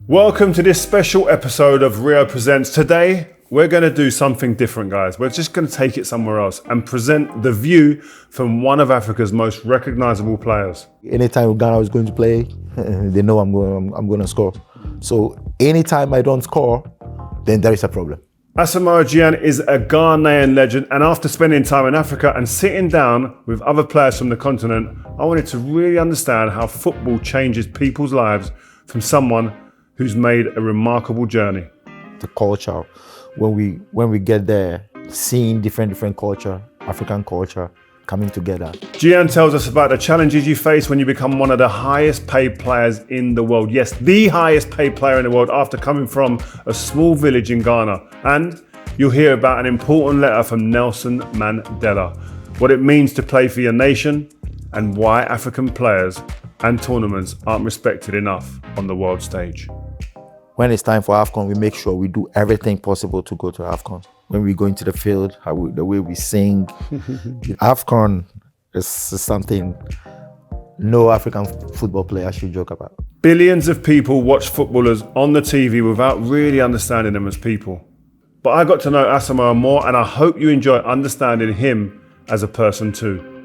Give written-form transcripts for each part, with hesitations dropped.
Welcome to this special episode of Rio Presents. Today, we're going to do something different, guys. We're just going to take it somewhere else and present the view from one of Africa's most recognisable players. Anytime Ghana is going to play, they know I'm going to score. So anytime I don't score, then there is a problem. Asamoah Gyan is a Ghanaian legend, and after spending time in Africa and sitting down with other players from the continent, I wanted to really understand how football changes people's lives from someone who's made a remarkable journey. The culture, when we get there, seeing different culture, African culture coming together. Gyan tells us about the challenges you face when you become one of the highest paid players in the world. Yes, the highest paid player in the world after coming from a small village in Ghana. And you'll hear about an important letter from Nelson Mandela, what it means to play for your nation, and why African players and tournaments aren't respected enough on the world stage. When it's time for AFCON, we make sure we do everything possible to go to AFCON. When we go into the field, the way we sing. AFCON is something no African football player should joke about. Billions of people watch footballers on the TV without really understanding them as people. But I got to know Asamoah more, and I hope you enjoy understanding him as a person too.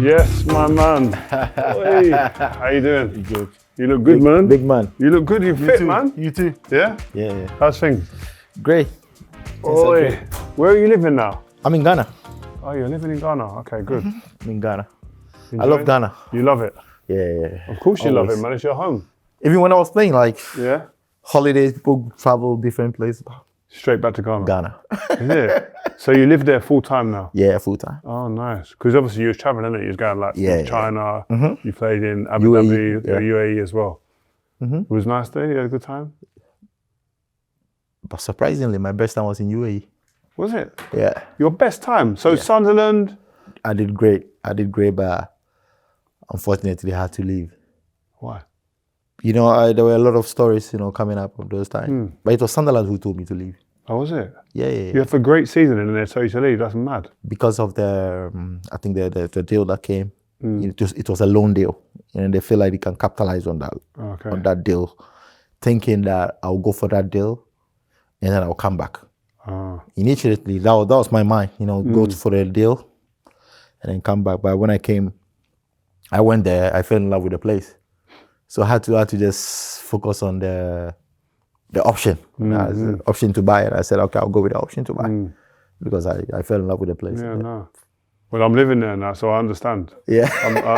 Yes, my man. Hey, how you doing? Good. You look good, man. Big man. You look good. You fit, too. man. You too. Yeah? Yeah. How's things? Great. Oi, where are you living now? I'm in Ghana. Oh, you're living in Ghana. Okay, good. I'm in Ghana. Enjoy I love it? Ghana. You love it? Yeah. Of course you love Always. it, man. It's your home. Even when I was playing, like Yeah? holidays, people travel different places. Straight back to Ghana. Ghana. Is it? So you live there full time now? Yeah, full time. Oh, nice. Because obviously you was traveling, innit? You was going like Yeah, China. Mhm. You played in Abu UAE, Dhabi, yeah. UAE as well. Mhm. It was a nice day. You had a good time. But surprisingly, my best time was in UAE. Was it? Yeah. Your best time? So Sunderland. I did great, but unfortunately I had to leave. Why? You know, there were a lot of stories, coming up of those times. But it was Sunderland who told me to leave. Oh, was it? Yeah. You had a great season and they told you to leave. That's mad. Because of I think the deal that came. It was a loan deal, and they feel like they can capitalize on that deal, thinking that I'll go for that deal, and then I'll come back. Initially, that was my mind, go for the deal, and then come back. But when I went there, I fell in love with the place, so I had to just focus on the option, the option to buy it. I said, okay, I'll go with the option to buy, because I fell in love with the place. Yeah, no. Well, I'm living there now, so I understand. Yeah.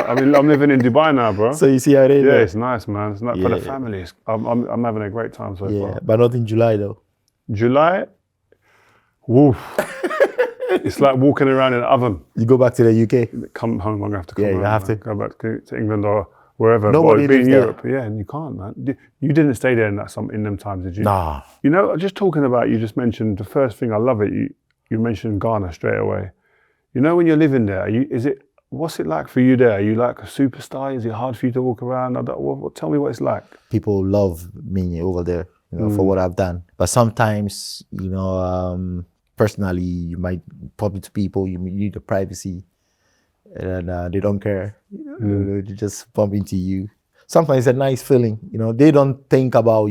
I'm living in Dubai now, bro. So you see how it is? Yeah, there? it's nice, man. It's nice for the family. I'm having a great time so Yeah, far. but not in July though. July, woof. It's like walking around in an oven. You go back to the UK. Come home, I'm gonna have to come Yeah, home. you have man. to. Go back to England or wherever. Nobody Be in lives there. Europe. Yeah, and you can't, man. You didn't stay there in them times, did you? Nah. You know, just talking about, you just mentioned the first thing, I love it. You mentioned Ghana straight away. You know, when you're living there, what's it like for you there? Are you like a superstar? Is it hard for you to walk around? Tell me what it's like. People love me over there, for what I've done. But sometimes, personally, you might pop into people, you need the privacy, and they don't care. They just bump into you. Sometimes it's a nice feeling. They don't think about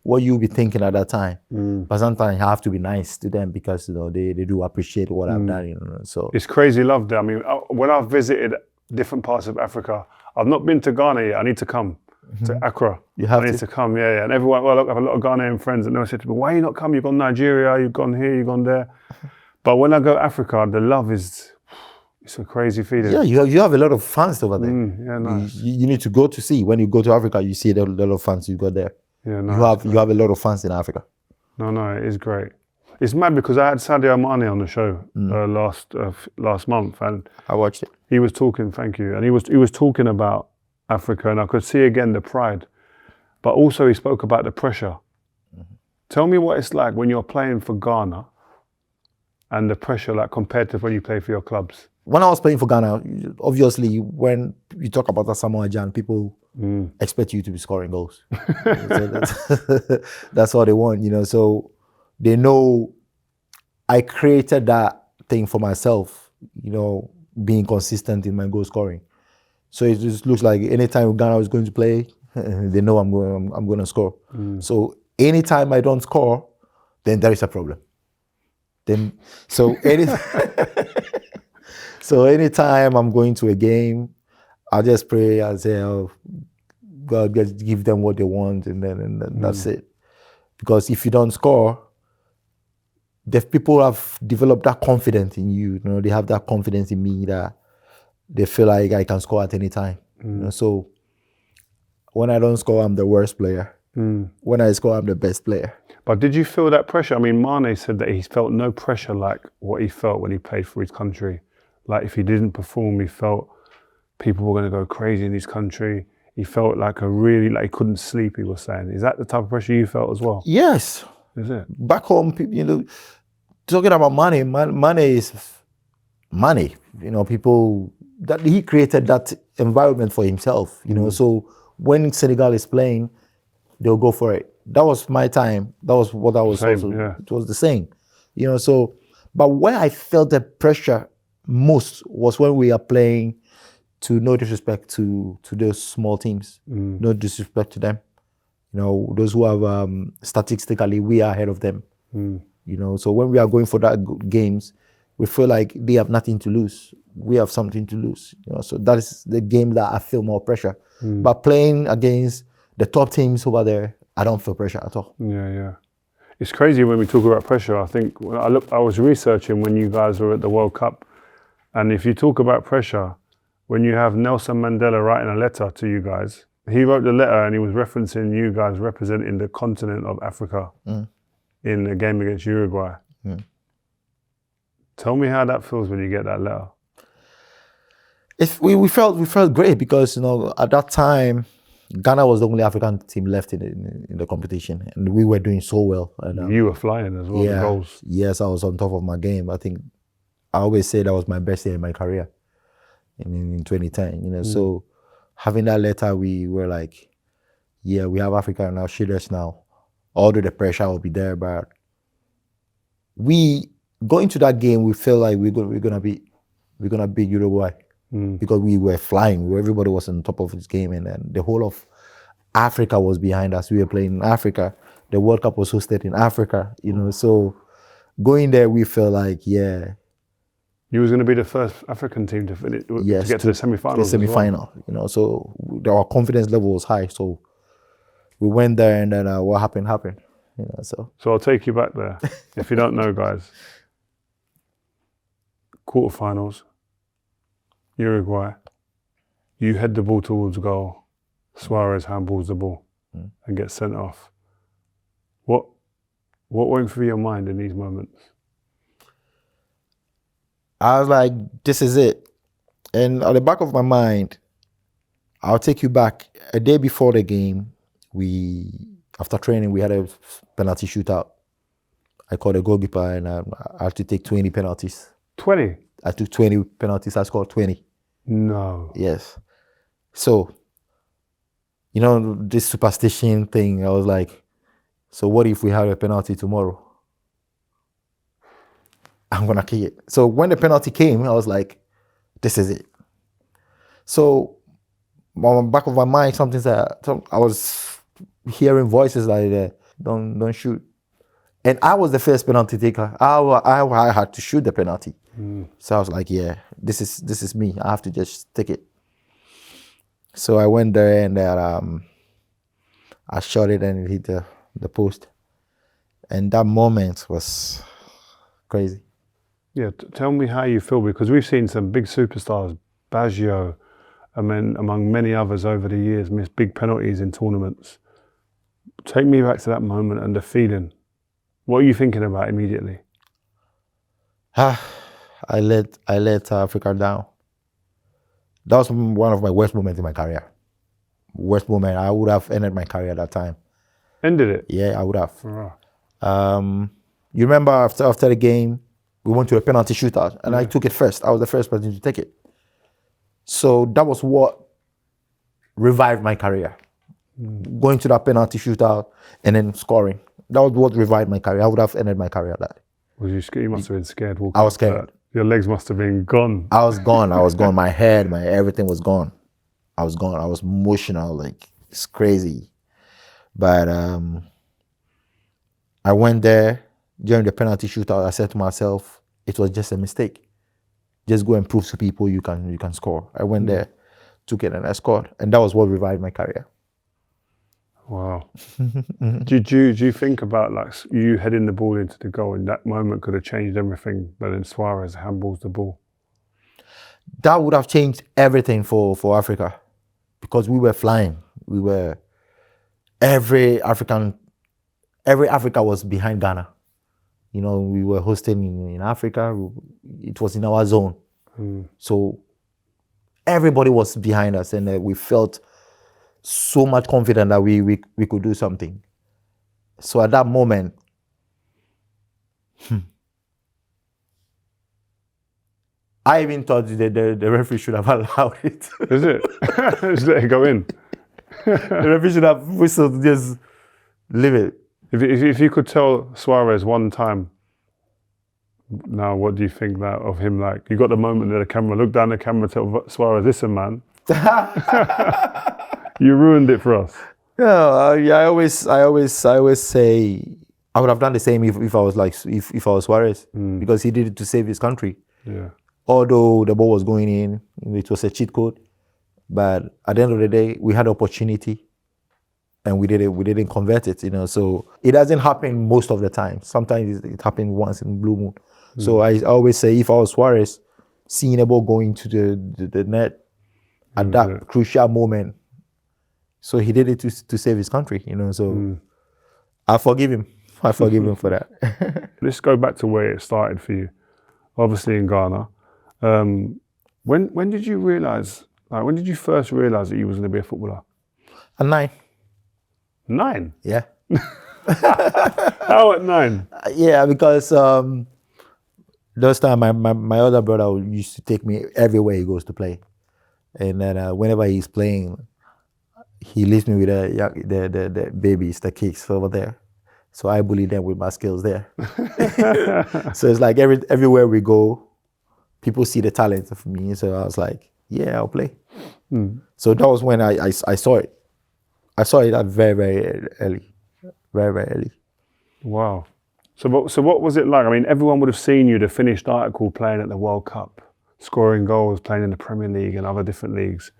what you'll be thinking at that time. But sometimes you have to be nice to them because they do appreciate what I've done. So it's crazy love there. I mean, when I've visited different parts of Africa, I've not been to Ghana yet. I need to come to Accra. You I need to come, yeah. And everyone, I have a lot of Ghanaian friends that never said to me, why you not come? You've gone Nigeria, you've gone here, you've gone there. But when I go to Africa, the love it's a crazy feeling. Yeah, you have a lot of fans over there. Yeah, nice. You need to go to see. When you go to Africa, you see a lot of fans you got there. Yeah, nice. You have a lot of fans in Africa. No, it is great. It's mad because I had Sadio Mane on the show last month, and I watched it. He was talking, thank you, and he was talking about Africa, and I could see again the pride, but also he spoke about the pressure. Tell me what it's like when you're playing for Ghana, and the pressure, like compared to when you play for your clubs. When I was playing for Ghana, obviously, when you talk about Asamoah Gyan, people expect you to be scoring goals. That's all they want, So they know I created that thing for myself, being consistent in my goal scoring. So it just looks like anytime Ghana is going to play, they know I'm going to score. So anytime I don't score, then there is a problem. So anytime I'm going to a game, I just pray and say, oh, God, just give them what they want, and then that's it. Because if you don't score, the people have developed that confidence in you. You know, they have that confidence in me that they feel like I can score at any time. You know, so when I don't score, I'm the worst player. When I score, I'm the best player. But did you feel that pressure? I mean, Mane said that he felt no pressure like what he felt when he played for his country. Like if he didn't perform, he felt people were going to go crazy in his country. He felt like he couldn't sleep, he was saying. Is that the type of pressure you felt as well? Yes. Is it? Back home, you know, talking about Mane is money. You know, people, that he created that environment for himself, you know. So when Senegal is playing, they'll go for it. That was my time. That was what I was also, it was the same. You know, so, but where I felt the pressure most was when we are playing, to no disrespect to those small teams, no disrespect to them. You know, those who have, statistically, we are ahead of them. You know, so when we are going for that games, we feel like they have nothing to lose. We have something to lose. You know, so that is the game that I feel more pressure. But playing against the top teams over there, I don't feel pressure at all. Yeah. It's crazy when we talk about pressure. I think when I was researching when you guys were at the World Cup, and if you talk about pressure, when you have Nelson Mandela writing a letter to you guys, he wrote the letter and he was referencing you guys representing the continent of Africa in the game against Uruguay. Tell me how that feels when you get that letter. We felt great because, you know, at that time, Ghana was the only African team left in the competition, and we were doing so well. And, you were flying as well, the goals. Yes, I was on top of my game. I think I always say that was my best year in my career in 2010. You know, so having that letter, we were like, yeah, we have Africa in our shoulders now. Although the pressure will be there, but we going to that game, we feel like we're gonna beat Uruguay. Because we were flying, everybody was on top of this game, and then the whole of Africa was behind us. We were playing in Africa. The World Cup was hosted in Africa, you know. So going there, we felt like, yeah, you was going to be the first African team to get to the semi-final. The semi-final, you know. So our confidence level was high. So we went there, and then what happened. You know, so I'll take you back there. If you don't know, guys, quarterfinals. Uruguay, you head the ball towards goal. Suarez handballs the ball and gets sent off. What went through your mind in these moments? I was like, this is it. And at the back of my mind, I'll take you back. A day before the game, after training, we had a penalty shootout. I called a goalkeeper, and I had to take 20 penalties. 20? I took 20 penalties. I scored 20. No. Yes. So, you know, this superstition thing, I was like, so what if we have a penalty tomorrow? I'm going to kick it. So when the penalty came, I was like, this is it. So on the back of my mind, something said, I was hearing voices like, don't shoot. And I was the first penalty taker. I had to shoot the penalty. So I was like, yeah, this is me. I have to just take it. So I went there, and I shot it, and it hit the post. And that moment was crazy. Yeah, tell me how you feel, because we've seen some big superstars, Baggio, among many others over the years, miss big penalties in tournaments. Take me back to that moment and the feeling. What are you thinking about immediately? I let Africa down. That was one of my worst moments in my career. Worst moment. I would have ended my career at that time. Ended it? Yeah, I would have. You remember after the game, we went to a penalty shootout, and I took it first. I was the first person to take it. So that was what revived my career. Going to that penalty shootout and then scoring. That was what revived my career. I would have ended my career that day. Was you scared? You must have been scared walking. I was scared. Your legs must have been gone. I was gone. My head, everything was gone. I was gone. I was emotional, like it's crazy. But I went there during the penalty shootout. I said to myself, it was just a mistake. Just go and prove to people you can score. I went there, took it, and I scored, and that was what revived my career. Wow. Do you think about like you heading the ball into the goal, and that moment could have changed everything, but then Suarez handballs the ball? That would have changed everything for Africa, because we were flying. We were every Africa was behind Ghana. You know, we were hosting in Africa. It was in our zone, so everybody was behind us, and we felt so much confident that we could do something. So at that moment, I even thought the referee should have allowed it. Is it? Just let it go in. The referee should have whistled, just leave it. If you could tell Suarez one time, now what do you think that of him? Like, you got the moment of the camera, look down the camera, tell Suarez, listen, man. You ruined it for us. I always say I would have done the same if I was Suarez, because he did it to save his country. Yeah. Although the ball was going in, it was a cheat code, but at the end of the day, we had opportunity, and we didn't convert it. You know, so it doesn't happen most of the time. Sometimes it happens once in blue moon. So I always say, if I was Suarez, seeing the ball going to the net at that crucial moment. So he did it to save his country, you know. So I forgive him. I forgive him for that. Let's go back to where it started for you. Obviously in Ghana. When did you realize? Like, when did you first realize that you was going to be a footballer? At 9. 9? Yeah. How at 9? Yeah, because those time my other brother used to take me everywhere he goes to play, and then whenever he's playing, he leaves me with the babies, the kids over there. So I bully them with my skills there. So it's like everywhere we go, people see the talent of me. So I was like, yeah, I'll play. So that was when I saw it. I saw it at very, very early. Very, very early. Wow. So what was it like? I mean, everyone would have seen you, the finished article, playing at the World Cup, scoring goals, playing in the Premier League and other different leagues.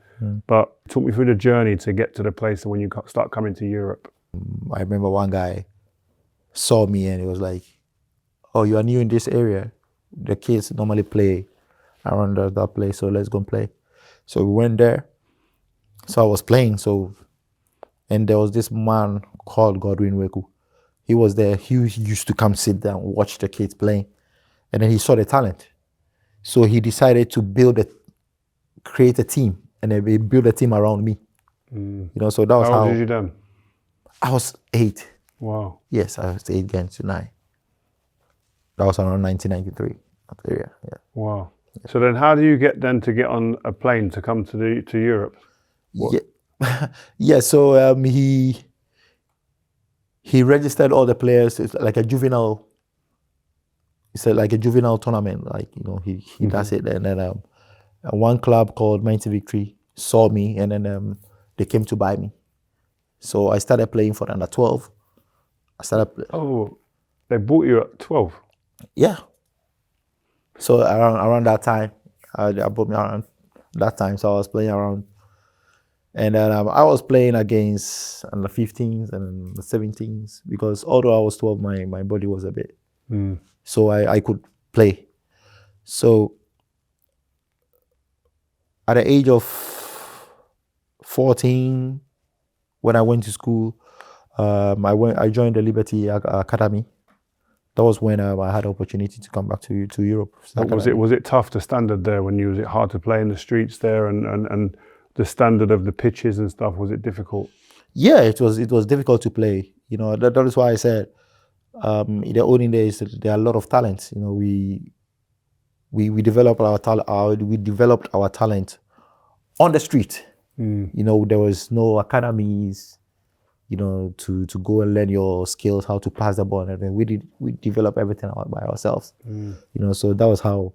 But talk me through the journey to get to the place when you start coming to Europe. I remember one guy saw me and he was like, oh, you are new in this area. The kids normally play around that place, so let's go and play. So we went there. So I was playing. And there was this man called Godwin Weku. He was there. He used to come sit down, watch the kids playing. And then he saw the talent. So he decided to create a team. And then they built a team around me. You know, so that was how. How old did you then? I was 8. Wow. Yes, I was 8 getting to 9. That was around 1993. That area, yeah. Wow. So then how do you get on a plane to come to Europe? Yeah, so he registered all the players. It's like a juvenile. It's like a juvenile tournament. Like, you know, he does it, and then one club called Mighty Victory saw me, and then they came to buy me. So I started playing for under 12. Oh, they bought you at 12? Yeah. So around that time, I bought me around that time. So I was playing around. And then I was playing against under 15s and the 17s, because although I was 12, my body was a bit. So I could play. So at the age of 14, when I went to school, I joined the Liberty Academy. That was when I had the opportunity to come back to Europe. Was it tough, the standard there when you was it hard to play in the streets there, and the standard of the pitches and stuff, was it difficult? Yeah, it was difficult to play. You know, that is why I said in the olden days there are a lot of talents. You know, we developed our talent on the street. You know, there was no academies, you know, to go and learn your skills, how to pass the ball, and everything. We developed everything by ourselves. You know, so that was how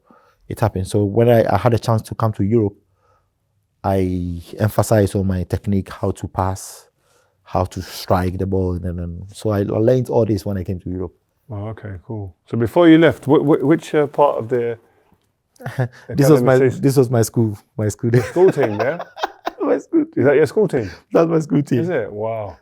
it happened. So when I had a chance to come to Europe, I emphasize on my technique, how to pass, how to strike the ball, and then so I learned all this when I came to Europe. Oh, okay, cool. So before you left, which part of the this was my school day. School team, yeah? My school team. Is that your school team? That's my school team. Is it? Wow.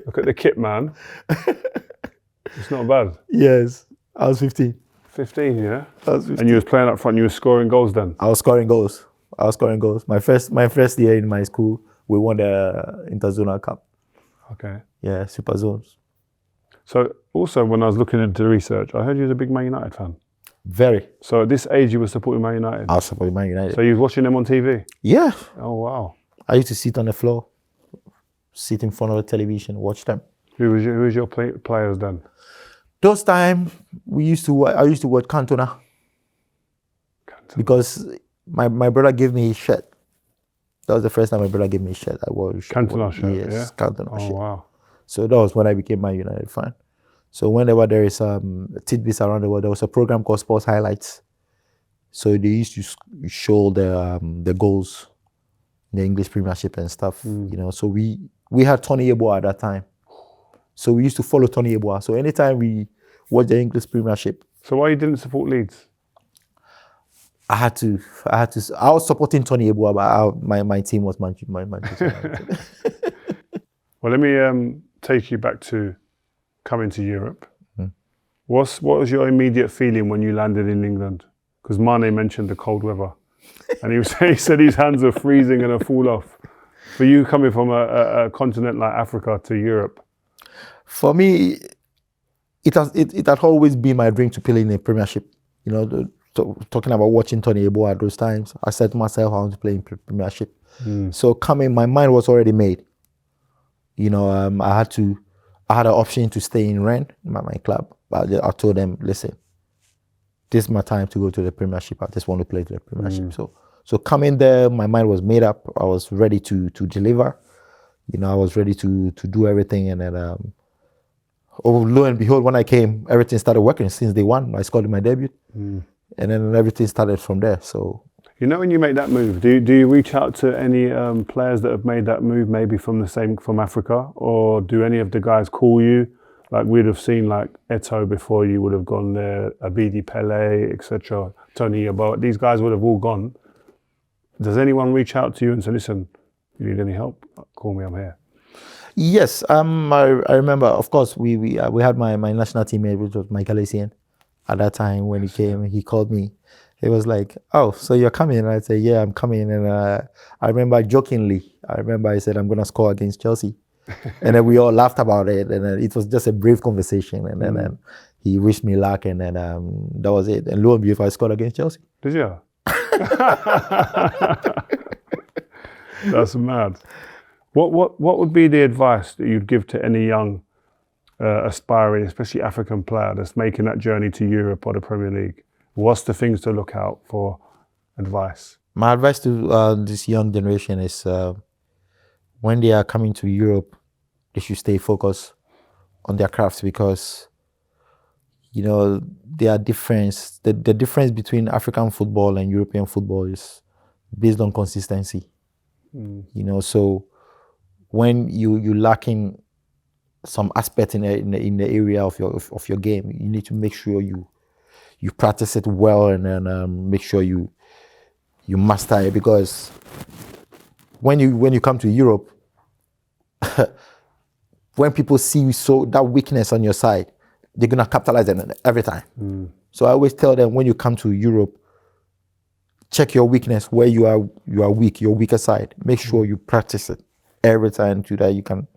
Look at the kit, man. It's not bad. Yes, I was 15. 15, yeah? I was 15. And you was playing up front, you were scoring goals then? I was scoring goals. My first year in my school, we won the Interzonal Cup. Okay. Yeah, Super Zones. So also when I was looking into the research, I heard you was a big Man United fan. Very. So at this age you were supporting Man United? I was supporting Man United. So you was watching them on TV? Yeah. Oh, wow. I used to sit on the floor, sit in front of the television, watch them. Who was your players then? Those times I used to watch Cantona. Because my brother gave me his shirt. That was the first time my brother gave me his shirt. I wore his shirt. Cantona shirt, yes, yeah? Cantona shirt. Oh, wow. So that was when I became Man United fan. So whenever there is tidbits around the world, there was a program called Sports Highlights. So they used to show the goals in the English Premiership and stuff. You know, so we had Tony Yeboah at that time. So we used to follow Tony Yeboah. So anytime we watched the English Premiership. So why you didn't support Leeds? I was supporting Tony Yeboah, but my team was Manchester United. Well, let me take you back to coming to Europe. What was your immediate feeling when you landed in England? Because Mane mentioned the cold weather. And he said his hands are freezing and are fall off. For you coming from a continent like Africa to Europe? For me, it had always been my dream to play in a Premiership. You know, talking about watching Tony Yeboah at those times, I said to myself, I want to play in Premiership. So my mind was already made. You know, I had an option to stay in Rennes, my club. But I told them, listen, this is my time to go to the Premiership. I just want to play to the Premiership. So coming there, my mind was made up. I was ready to deliver. You know, I was ready to do everything. And then, lo and behold, when I came, everything started working since day one. I scored my debut. And then everything started from there. So, you know, when you make that move, do you reach out to any players that have made that move, maybe from Africa, or do any of the guys call you? Like we'd have seen like Eto'o before you would have gone there, Abidi Pele, etc. Tony Yeboah. These guys would have all gone. Does anyone reach out to you and say, listen, you need any help? Call me, I'm here. Yes, I remember. Of course, we had my national teammate, which was Michael Essien. At that time, when he came, he called me. He was like, "Oh, so you're coming?" And I said, "Yeah, I'm coming." And I remember jokingly, I said, "I'm gonna score against Chelsea," and then we all laughed about it. And it was just a brief conversation. And then he wished me luck, and then that was it. And lo and behold, I scored against Chelsea. Did you? That's mad. What would be the advice that you'd give to any young aspiring, especially African player that's making that journey to Europe or the Premier League? What's the things to look out for? Advice? My advice to this young generation is when they are coming to Europe, they should stay focused on their crafts, because you know there are difference. The difference between African football and European football is based on consistency. You know, so when you lacking some aspect in the area of your game, you need to make sure you practice it well, and then make sure you master it, because when you come to Europe, when people see that weakness on your side, they're gonna capitalize on it every time. So I always tell them, when you come to Europe, check your weakness, where you are weak, your weaker side. Make sure you practice it every time, so that you can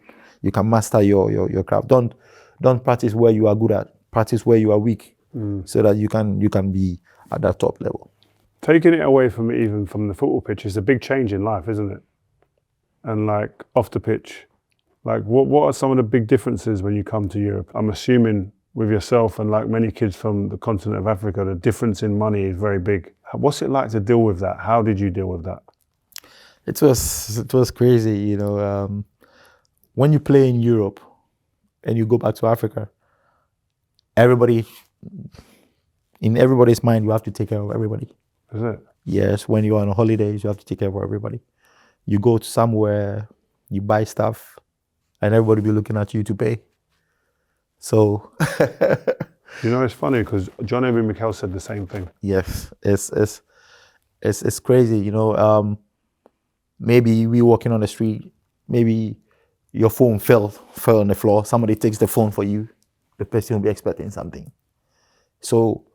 master your craft. Don't practice where you are good at. Practice where you are weak, so that you can be at that top level. Taking it away from even from the football pitch is a big change in life, isn't it? And like off the pitch, like what are some of the big differences when you come to Europe? I'm assuming with yourself and like many kids from the continent of Africa, the difference in money is very big. What's it like to deal with that? How did you deal with that? It was crazy, you know. When you play in Europe and you go back to Africa, in everybody's mind, you have to take care of everybody. Is it? Yes, when you're on holidays, you have to take care of everybody. You go to somewhere, you buy stuff, and everybody be looking at you to pay. So, You know, it's funny because John Obi Mikel said the same thing. yes, it's crazy. You know, maybe we walking on the street, maybe your phone fell on the floor. Somebody takes the phone for you. The person will be expecting something. So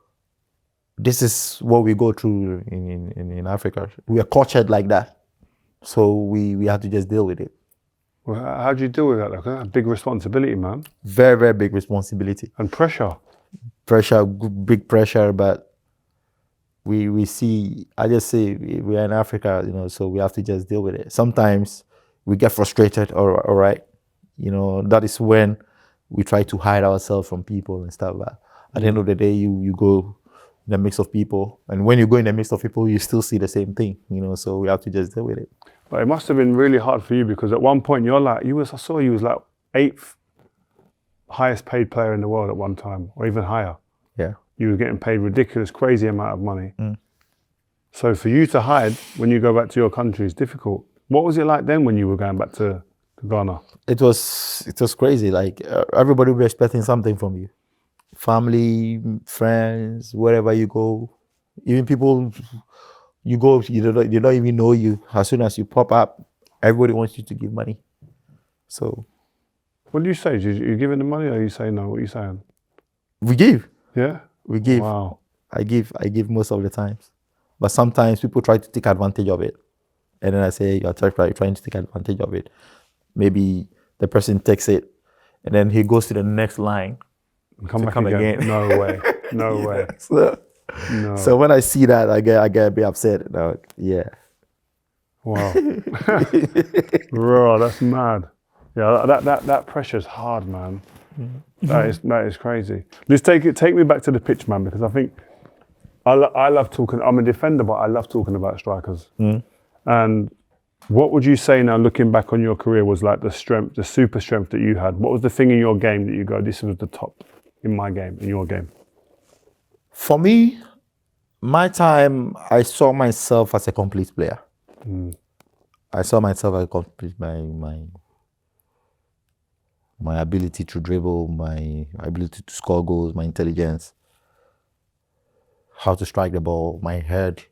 this is what we go through in Africa. We are cultured like that. So we have to just deal with it. Well, how do you deal with that? Like, that's a big responsibility, man. Very, very big responsibility. And pressure. Pressure, big pressure, but we see, I just say we are in Africa, you know, so we have to just deal with it. Sometimes we get frustrated, all right, you know, that is when we try to hide ourselves from people and stuff. But at the end of the day, you go in the midst of people, and when you go in the midst of people, you still see the same thing, you know, so we have to just deal with it. But it must have been really hard for you because at one point you're like, I saw you was like 8th highest paid player in the world at one time, or even higher. Yeah. You were getting paid ridiculous, crazy amount of money. So for you to hide when you go back to your country is difficult. What was it like then when you were going back to Ghana? It was crazy. Like everybody was expecting something from you. Family, friends, wherever you go, even people you go, they don't even know you. As soon as you pop up, everybody wants you to give money. So, what do you say? You giving the money, or you say no? What are you saying? We give. Yeah, we give. Wow. I give most of the times, but sometimes people try to take advantage of it, and then I say you're trying to take advantage of it. Maybe the person takes it, and then he goes to the next line. Come again. No way. No way. No. So when I see that, I get a bit upset. Yeah. Wow. Bro, that's mad. Yeah, that pressure's hard, man. That is crazy. Let's take me back to the pitch, man, because I think I love talking. I'm a defender, but I love talking about strikers. And what would you say now, looking back on your career, was like the strength, the super strength that you had? What was the thing in your game that you go, this was the top in my game, in your game? For me, my time, I saw myself as a complete player. I saw myself as a complete, my ability to dribble, my ability to score goals, my intelligence, how to strike the ball, my head,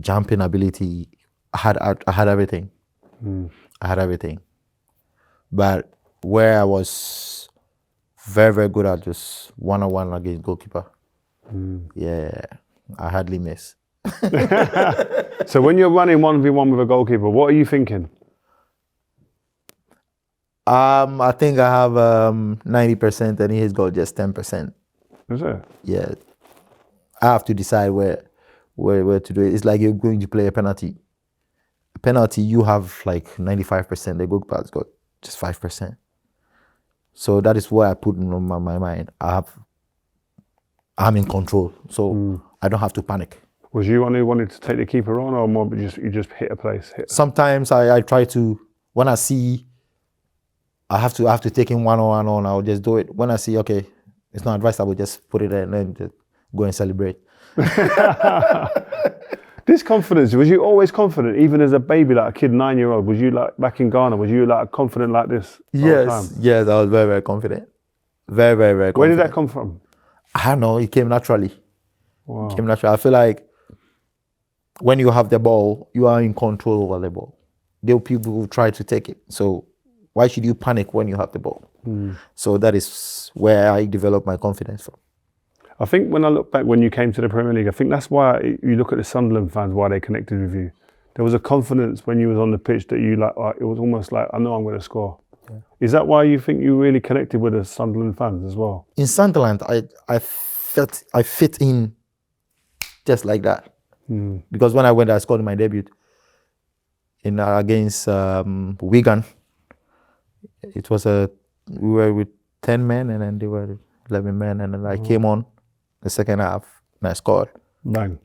jumping ability. I had everything. I had everything. But where I was very, very good at just one-on-one against goalkeeper. Yeah, I hardly miss. So when you're running 1v1 with a goalkeeper, what are you thinking? I think I have 90% and he's got just 10%. Is it? Yeah. I have to decide where to do it. It's like you're going to play a penalty. A penalty, you have like 95%. The goalkeeper's got just 5%. So that is what I put in my mind. I'm in control, so I don't have to panic. Was you one who wanted to take the keeper on, or more you just hit a place? Sometimes I try to, when I see I have to take him one-on-one on, I'll just do it. When I see, okay, it's not advisable, just put it there and then just go and celebrate. This confidence, was you always confident, even as a baby, like a kid, 9-year-old? Was you like, back in Ghana, was you like confident like this all the time? Yes, I was very, very confident. Very, very, very confident. Where did that come from? I don't know, it came naturally. Wow. It came naturally. I feel like when you have the ball, you are in control over the ball. There are people who try to take it. So why should you panic when you have the ball? So that is where I developed my confidence from. I think when I look back when you came to the Premier League, I think that's why you look at the Sunderland fans, why they connected with you. There was a confidence when you was on the pitch that you like, it was almost like, I know I'm going to score. Yeah. Is that why you think you really connected with the Sunderland fans as well? In Sunderland, I felt I fit in just like that. Because when I went, I scored in my debut against Wigan. It was we were with 10 men and then they were 11 men, and then I came on the second half and I scored. Bang.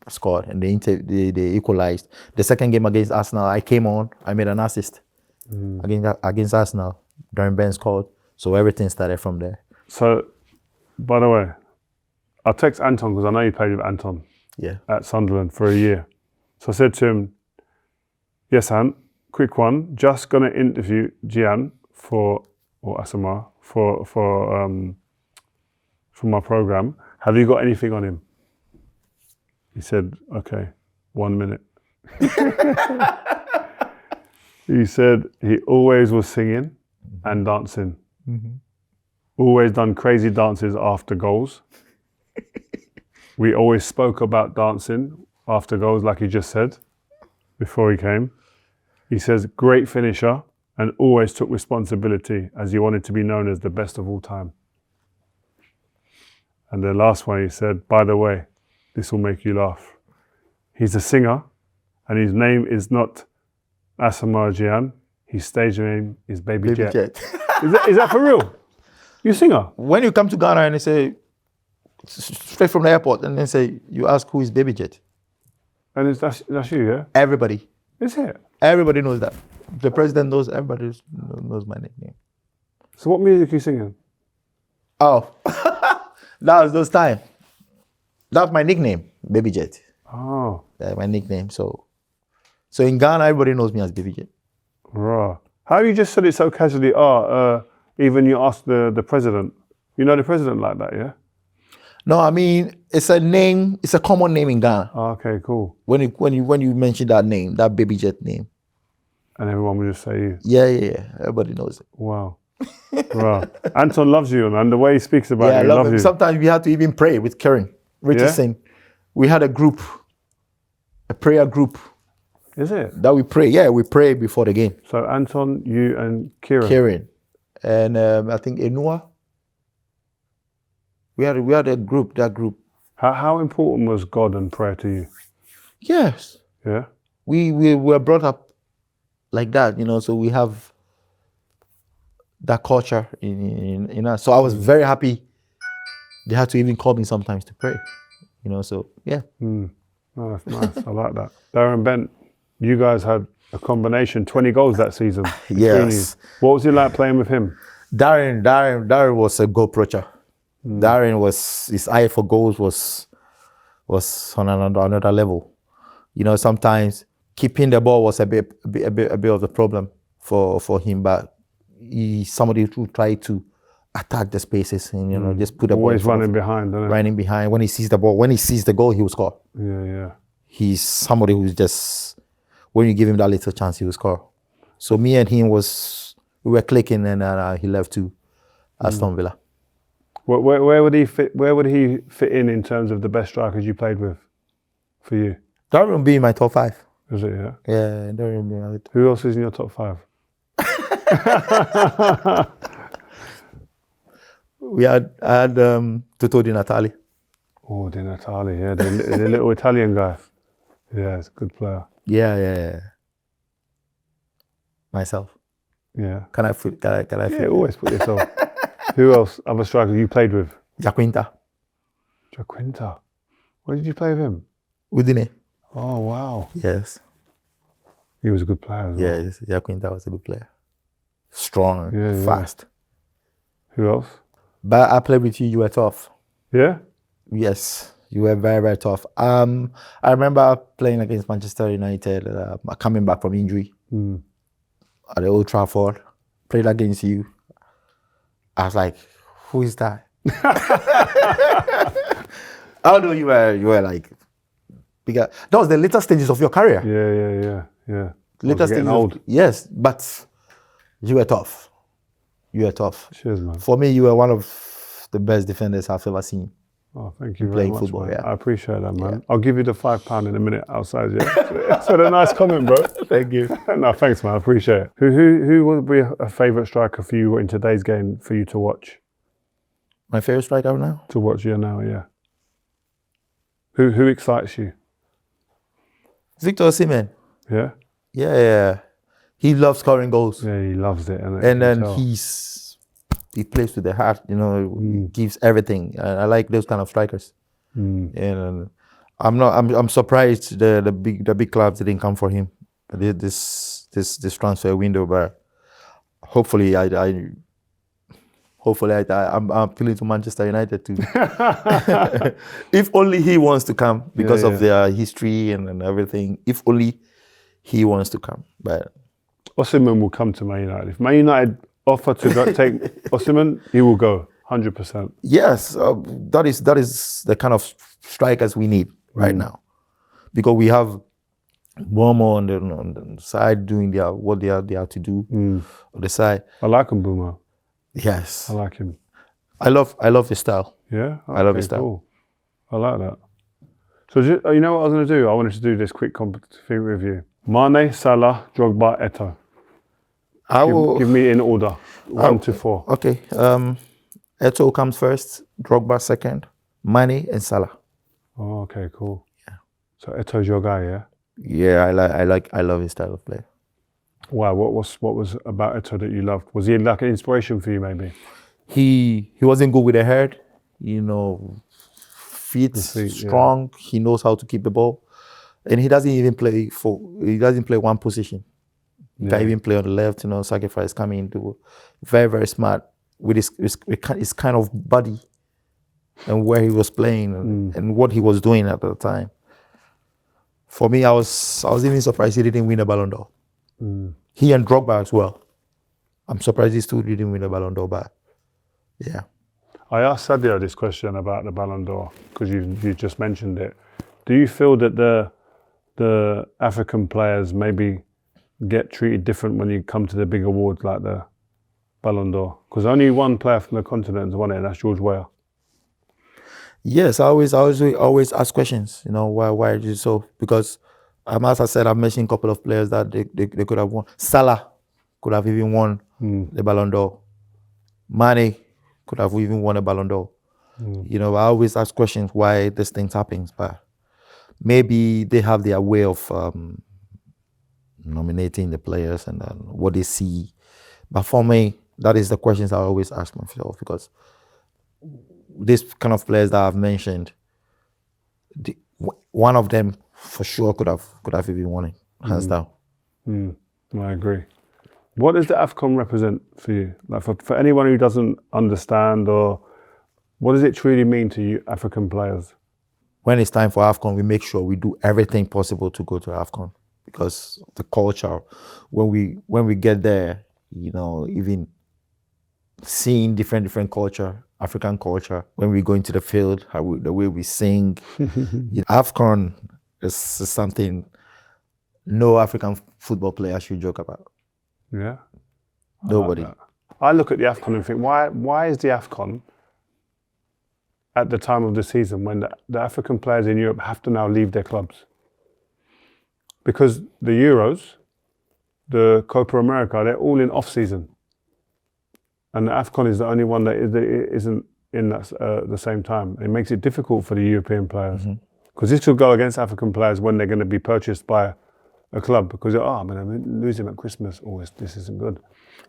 I scored, and they equalized. The second game against Arsenal, I came on, I made an assist against Arsenal. Darren Ben scored, so everything started from there. So, by the way, I'll text Anton because I know you played with Anton. at Sunderland for a year. So I said to him, yes, Ant, quick one, just going to interview Gyan or Asamoah for my program. Have you got anything on him? He said, okay, 1 minute. He said he always was singing and dancing. Always done crazy dances after goals. We always spoke about dancing after goals, like he just said, before he came. He says, great finisher, and always took responsibility as he wanted to be known as the best of all time. And the last one, he said, by the way, this will make you laugh. He's a singer, and his name is not Asamoah Gyan. His stage name is Baby Jet. Is that for real? You a singer? When you come to Ghana and they say, straight from the airport, and then say, you ask who is Baby Jet. And that's you, yeah? Everybody. Is it? Everybody knows that. The president knows, everybody knows my nickname. So what music are you singing? Oh, that was those times. That was my nickname, Baby Jet. Oh. That's my nickname. So in Ghana, everybody knows me as Baby Jet. Right. How you just said it so casually? Even you asked the president. You know the president like that, yeah? No, I mean, it's a name, it's a common name in Ghana. Oh, okay, cool. When you mention that name, that Baby Jet name. And everyone will just say you. Yeah. Everybody knows it. Wow. Wow. Anton loves you, man. The way he speaks about you, I love him. you. Sometimes we had to even pray with Karen Richardson. Yeah? We had a prayer group. Is it? That we pray. Yeah, we pray before the game. So Anton, you and Kieran. Kieran. And I think Enua. We had a group, that group. How important was God and prayer to you? Yes. Yeah? We were brought up like that, so we have that culture in us. So I was very happy they had to even call me sometimes to pray, so yeah. Oh, that's nice. I like that. Darren Bent, you guys had a combination, 20 goals that season. Yes. What was it like playing with him? Darren was a goal poacher. Darren his eye for goals was on another level. Sometimes keeping the ball was a bit of the problem for him, but he's somebody who tried to attack the spaces and just put the ball. Always running behind, isn't it? Running behind. When he sees the ball, when he sees the goal, he will score. Yeah. He's somebody who's just, when you give him that little chance, he will score. So me and him we were clicking, and he left to Aston Villa. Where would he fit? Where would he fit in terms of the best strikers you played with, for you? That would be in my top 5. Is it? Yeah. Yeah, that would be my. Who else is in your top 5? I had Toto Di Natale. Oh, Di Natale, yeah, the little Italian guy. Yeah, it's a good player. Yeah. Myself. Yeah. Can I fit? Yeah, always put yourself. Who else? Other striker you played with? Jaquinta. Where did you play with him? Udine. Oh, wow. Yes. He was a good player as well. Yes, Jaquinta was a good player. Strong, fast. Who else? But I played with you. You were tough. Yeah? Yes, you were very, very tough. I remember playing against Manchester United, coming back from injury at the Old Trafford. Played against you. I was like, who is that? Although you were like bigger. That was the later stages of your career. Yeah. Later stages. Old. Yes, but you were tough. Cheers, man. For me, you were one of the best defenders I've ever seen. Oh, thank you very much, football, man. yeah. I appreciate that, man. Yeah. I'll give you the £5 in a minute outside, yeah? So a nice comment, bro. Thank you. No, thanks, man. I appreciate it. Who would be a favourite striker for you in today's game for you to watch? My favourite striker now? To watch you now, yeah. Who excites you? Victor Osimhen. Yeah? Yeah. He loves scoring goals. Yeah, he loves it. And then he plays with the heart, he gives everything. I like those kind of strikers. And I'm surprised the big clubs didn't come for him this transfer window, but hopefully Hopefully, I'm appealing to Manchester United too. If only he wants to come because of their history and everything. If only he wants to come. But Osimhen will come to Man United. If Man United offer to go, take Osimhen, he will go 100%. Yes, that is the kind of strikers we need right now, because we have Bomo on the side doing what they are to do on the side. I like him, Bomo. Yes, I like him. I love his style. Yeah, okay, I love his style. Cool. I like that. So you know what I was going to do? I wanted to do this quick thing review. Mane, Salah, Drogba, Eto'o. Give me in order, 1 to 4. Okay. Eto'o comes first, Drogba second, Mane and Salah. Oh, okay, cool. Yeah. So Eto'o's your guy, yeah? Yeah, I love his style of play. Wow, what was about Eto'o that you loved? Was he like an inspiration for you, maybe? He wasn't good with the head, feet strong. Yeah. He knows how to keep the ball, and he doesn't play one position. He can't even play on the left. Sacrifice coming into very, very smart with his kind of body and where he was playing and what he was doing at the time. For me, I was even surprised he didn't win a Ballon d'Or. He and Drogba as well. I'm surprised these two didn't win a Ballon d'Or, but yeah. I asked Sadio this question about the Ballon d'Or because you just mentioned it. Do you feel that the African players maybe get treated different when you come to the big awards like the Ballon d'Or? Because only one player from the continent has won it, and that's George Weah. Yes, I always ask questions. Why is it so? Because as I said, I've mentioned a couple of players that they could have won. Salah could have even won the Ballon d'Or. Mane could have even won a Ballon d'Or. I always ask questions why these things happen, but maybe they have their way of nominating the players and what they see. But for me, that is the questions I always ask myself, because these kind of players that I've mentioned, one of them for sure could have even won it, hands down. I agree. What does the AFCON represent for you? Like for anyone who doesn't understand, or what does it truly mean to you African players? When it's time for AFCON, we make sure we do everything possible to go to AFCON, because the culture, when we get there, even seeing different culture, African culture, when we go into the field, the way we sing. AFCON is something no African football player should joke about. Yeah. Nobody. I look at the AFCON and think, why is the AFCON at the time of the season when the African players in Europe have to now leave their clubs? Because the Euros, the Copa America, they're all in off-season. And the AFCON is the only one that isn't in that the same time. It makes it difficult for the European players. Because this could go against African players when they're going to be purchased by a club, because I'm going to lose him at Christmas. This isn't good.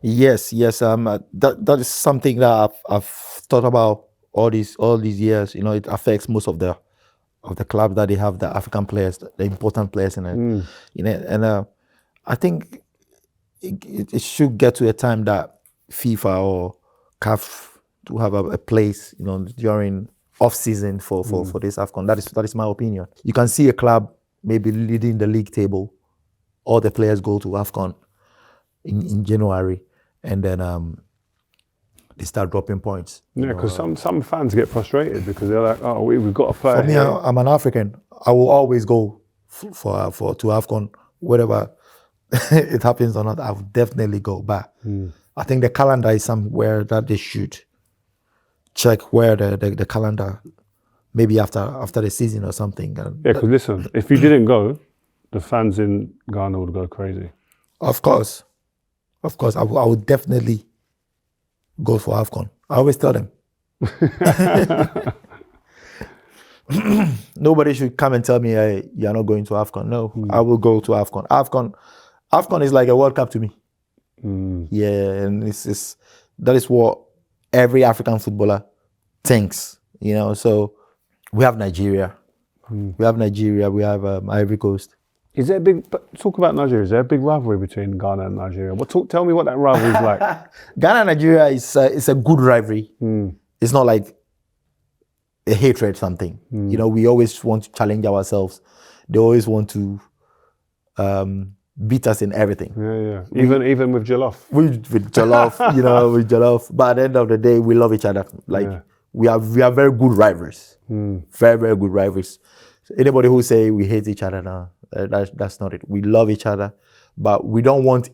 Yes. That is something that I've thought about all these years. It affects most of the clubs that they have the African players, the important players in it. And I think it should get to a time that FIFA or CAF to have a place, during off season for this AFCON. That is my opinion. You can see a club maybe leading the league table. All the players go to AFCON in January, and then they start dropping points. Yeah, because some fans get frustrated because they're like, we've got a player. For me, I'm an African. I will always go to AFCON, whatever it happens or not. I will definitely go back. I think the calendar is somewhere that they should check where the calendar, maybe after the season or something. Yeah, because listen, if you didn't go, the fans in Ghana would go crazy. Of course, I would definitely go for AFCON. I always tell them. Nobody should come and tell me, hey, you're not going to AFCON. No, I will go to AFCON. AFCON is like a World Cup to me. Yeah, and that is what every African footballer thinks. So we have Nigeria. We have Ivory Coast. Is there a big, talk about Nigeria, is there a big rivalry between Ghana and Nigeria? Tell me what that rivalry is like. Ghana and Nigeria is a good rivalry. It's not like a hatred something. You know, we always want to challenge ourselves. They always want to beat us in everything. Yeah. Even with Jollof. With Jollof, you know, with Jollof. But at the end of the day, we love each other. Like we are very good rivals. Very, very good rivals. So anybody who say we hate each other now, that's not it. We love each other, but we don't want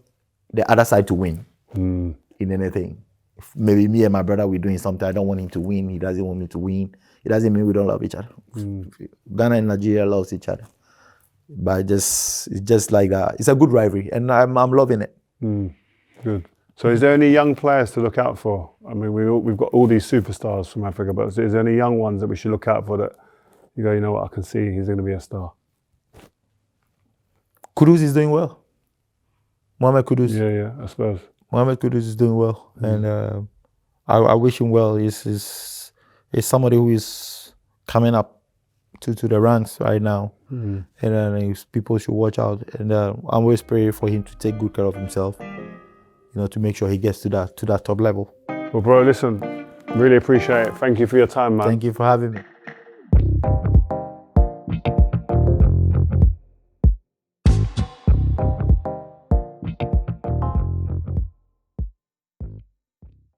the other side to win in anything. If maybe me and my brother, we're doing something, I don't want him to win, he doesn't want me to win. It doesn't mean we don't love each other. Ghana and Nigeria loves each other. But it's just like that. It's a good rivalry, and I'm loving it. Good. So is there any young players to look out for? I mean, we've got all these superstars from Africa, but is there any young ones that we should look out for that you go, you know what, I can see he's going to be a star? Kudus is doing well. Mohamed Kudus. Yeah, I suppose. Mohamed Kudus is doing well, and I wish him well. He's somebody who is coming up to the ranks right now, and people should watch out. And I'm always praying for him to take good care of himself, you know, to make sure he gets to that top level. Well, bro, listen, really appreciate it. Thank you for your time, man. Thank you for having me.